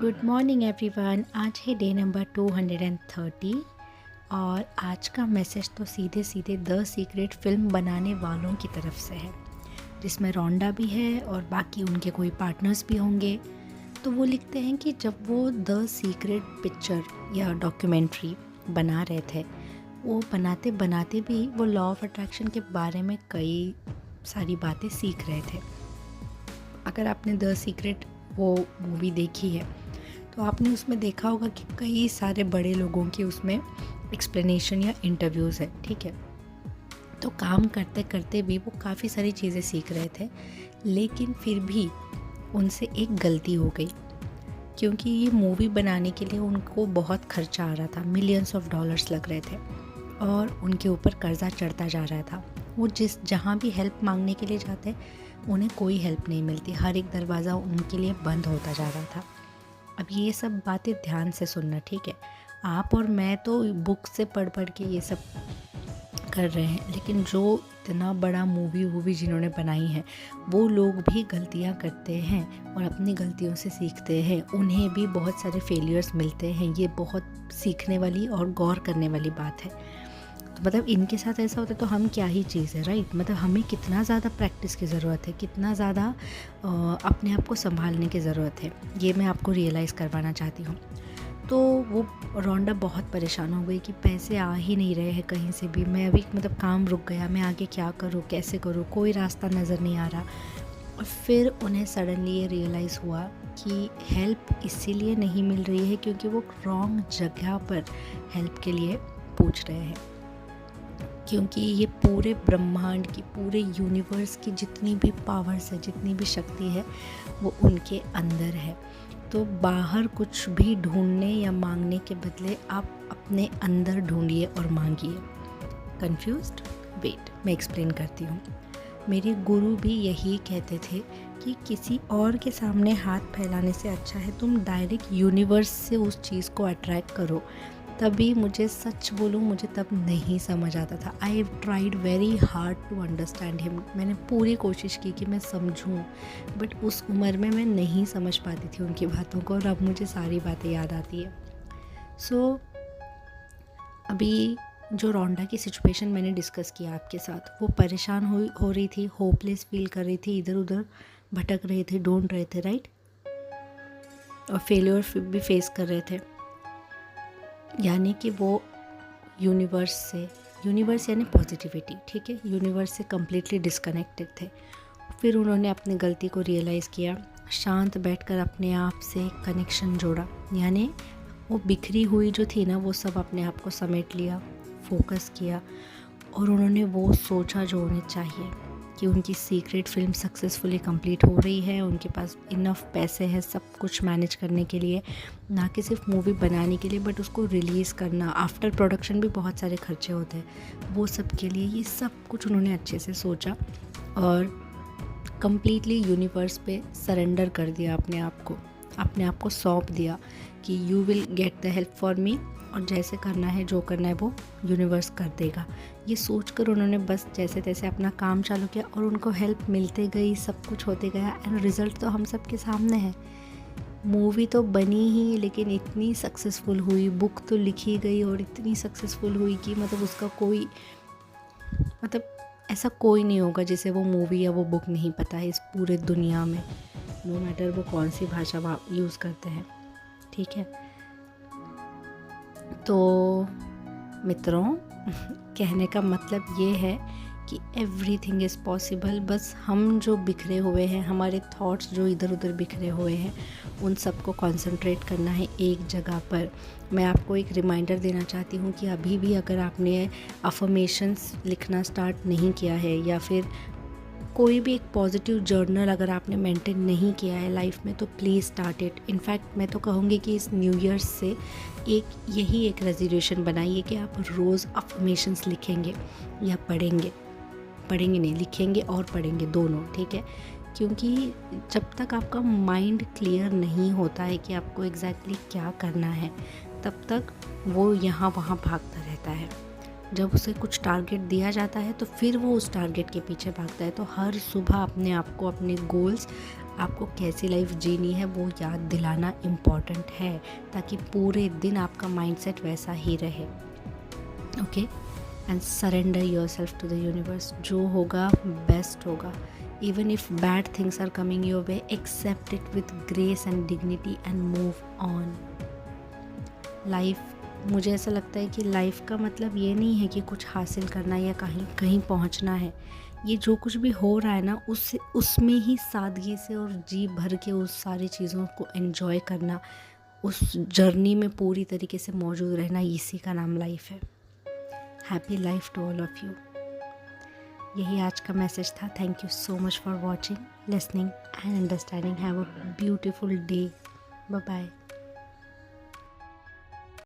Good morning everyone. आज है day number 230 और आज का मैसेज तो सीधे सीधे द सीक्रेट फिल्म बनाने वालों की तरफ से है, जिसमें रोंडा भी है और बाकी उनके कोई पार्टनर्स भी होंगे। तो वो लिखते हैं कि जब वो द सीक्रेट पिक्चर या डॉक्यूमेंट्री बना रहे थे, वो बनाते बनाते भी वो लॉ ऑफ अट्रैक्शन के बारे में कई सारी बातें सीख रहे थे। अगर आपने द सीक्रेट वो मूवी देखी है तो आपने उसमें देखा होगा कि कई सारे बड़े लोगों की उसमें एक्सप्लेनेशन या इंटरव्यूज़ है, ठीक है। तो काम करते करते भी वो काफ़ी सारी चीज़ें सीख रहे थे, लेकिन फिर भी उनसे एक गलती हो गई, क्योंकि ये मूवी बनाने के लिए उनको बहुत खर्चा आ रहा था, मिलियंस ऑफ डॉलर्स लग रहे थे और उनके ऊपर कर्जा चढ़ता जा रहा था। वो जहाँ भी हेल्प मांगने के लिए जाते उन्हें कोई हेल्प नहीं मिलती, हर एक दरवाज़ा उनके लिए बंद होता जा रहा था। अब ये सब बातें ध्यान से सुनना, ठीक है। आप और मैं तो बुक से पढ़ पढ़ के ये सब कर रहे हैं, लेकिन जो इतना बड़ा मूवी जिन्होंने बनाई है वो लोग भी गलतियां करते हैं और अपनी गलतियों से सीखते हैं। उन्हें भी बहुत सारे फेलियर्स मिलते हैं। ये बहुत सीखने वाली और गौर करने वाली बात है। तो मतलब इनके साथ ऐसा होता है तो हम क्या ही चीज़ है, राइट। मतलब हमें कितना ज़्यादा प्रैक्टिस की ज़रूरत है, कितना ज़्यादा अपने आप को संभालने की ज़रूरत है, ये मैं आपको रियलाइज़ करवाना चाहती हूँ। तो वो रोंडा बहुत परेशान हो गई कि पैसे आ ही नहीं रहे हैं कहीं से भी। मैं अभी मतलब काम रुक गया, मैं आगे क्या करूँ, कैसे करूँ, कोई रास्ता नज़र नहीं आ रहा। और फिर उन्हें सडनली ये रियलाइज़ हुआ कि हेल्प इसीलिए नहीं मिल रही है क्योंकि वो रॉन्ग जगह पर हेल्प के लिए पूछ रहे हैं। क्योंकि ये पूरे ब्रह्मांड की, पूरे यूनिवर्स की जितनी भी पावर्स है, जितनी भी शक्ति है, वो उनके अंदर है। तो बाहर कुछ भी ढूंढने या मांगने के बदले आप अपने अंदर ढूंढिए और मांगिए। कंफ्यूज्ड? वेट, मैं एक्सप्लेन करती हूँ। मेरे गुरु भी यही कहते थे कि किसी और के सामने हाथ फैलाने से अच्छा है तुम डायरेक्ट यूनिवर्स से उस चीज़ को अट्रैक्ट करो। तभी मुझे, सच बोलूँ, मुझे तब नहीं समझ आता था। I tried very hard to understand him. मैंने पूरी कोशिश की कि मैं समझूं, बट उस उम्र में मैं नहीं समझ पाती थी उनकी बातों को, और अब मुझे सारी बातें याद आती है। सो अभी जो रोंडा की सिचुएशन मैंने डिस्कस किया आपके साथ, वो परेशान हो रही थी, होपलेस फील कर रही थी, इधर उधर भटक रहे थे, ढूंढ रहे थे, राइट। और फेलियर भी फेस कर रहे थे। यानी कि वो यूनिवर्स यानी पॉजिटिविटी, ठीक है, यूनिवर्स से कम्प्लीटली डिस्कनेक्टेड थे। फिर उन्होंने अपनी गलती को रियलाइज़ किया, शांत बैठकर अपने आप से कनेक्शन जोड़ा। यानी वो बिखरी हुई जो थी ना, वो सब अपने आप को समेट लिया, फोकस किया, और उन्होंने वो सोचा जो उन्हें चाहिए कि उनकी सीक्रेट फिल्म सक्सेसफुली कंप्लीट हो रही है, उनके पास इनफ पैसे हैं सब कुछ मैनेज करने के लिए, ना कि सिर्फ मूवी बनाने के लिए बट उसको रिलीज़ करना, आफ्टर प्रोडक्शन भी बहुत सारे खर्चे होते हैं, वो सब के लिए ये सब कुछ उन्होंने अच्छे से सोचा और कम्प्लीटली यूनिवर्स पे सरेंडर कर दिया अपने आप को सौंप दिया कि you will get the help for me, और जैसे करना है, जो करना है वो यूनिवर्स कर देगा। ये सोचकर उन्होंने बस जैसे तैसे अपना काम चालू किया और उनको हेल्प मिलते गई, सब कुछ होते गया, एंड रिज़ल्ट तो हम सब के सामने है। मूवी तो बनी ही, लेकिन इतनी सक्सेसफुल हुई, बुक तो लिखी गई और इतनी सक्सेसफुल हुई कि मतलब उसका कोई, मतलब ऐसा कोई नहीं होगा जिसे वो मूवी या वो बुक नहीं पता है इस पूरे दुनिया में, नो मैटर वो कौन सी भाषा यूज़ करते हैं, ठीक है। तो मित्रों, कहने का मतलब ये है कि एवरीथिंग इज़ पॉसिबल। बस हम जो बिखरे हुए हैं, हमारे थॉट्स जो इधर उधर बिखरे हुए हैं, उन सबको कंसंट्रेट करना है एक जगह पर। मैं आपको एक रिमाइंडर देना चाहती हूँ कि अभी भी अगर आपने अफर्मेशंस लिखना स्टार्ट नहीं किया है, या फिर कोई भी एक पॉजिटिव जर्नल अगर आपने मेंटेन नहीं किया है लाइफ में, तो प्लीज़ स्टार्ट इट। इनफैक्ट मैं तो कहूँगी कि इस न्यू ईयर्स से यही एक रेजोल्यूशन बनाइए कि आप रोज़ अफर्मेशंस लिखेंगे या पढ़ेंगे नहीं, लिखेंगे और पढ़ेंगे दोनों, ठीक है। क्योंकि जब तक आपका माइंड क्लियर नहीं होता है कि आपको एग्जैक्टली क्या करना है, तब तक वो यहाँ वहाँ भागता रहता है। जब उसे कुछ टारगेट दिया जाता है तो फिर वो उस टारगेट के पीछे भागता है। तो हर सुबह अपने आप को अपने गोल्स आपको कैसी लाइफ जीनी है वो याद दिलाना इम्पॉर्टेंट है, ताकि पूरे दिन आपका माइंडसेट वैसा ही रहे। Okay, and surrender yourself to the universe. जो होगा बेस्ट होगा। Even if bad things are coming your way, accept it with grace and dignity and move on. Life, मुझे ऐसा लगता है कि लाइफ का मतलब ये नहीं है कि कुछ हासिल करना या कहीं कहीं पहुंचना है। ये जो कुछ भी हो रहा है ना, उसमें ही सादगी से और जी भर के उस सारी चीज़ों को एंजॉय करना, उस जर्नी में पूरी तरीके से मौजूद रहना, इसी का नाम लाइफ है। Happy life to all of you. यही आज का मैसेज था। Thank you so much for watching, listening and understanding. Have a beautiful day. Bye bye.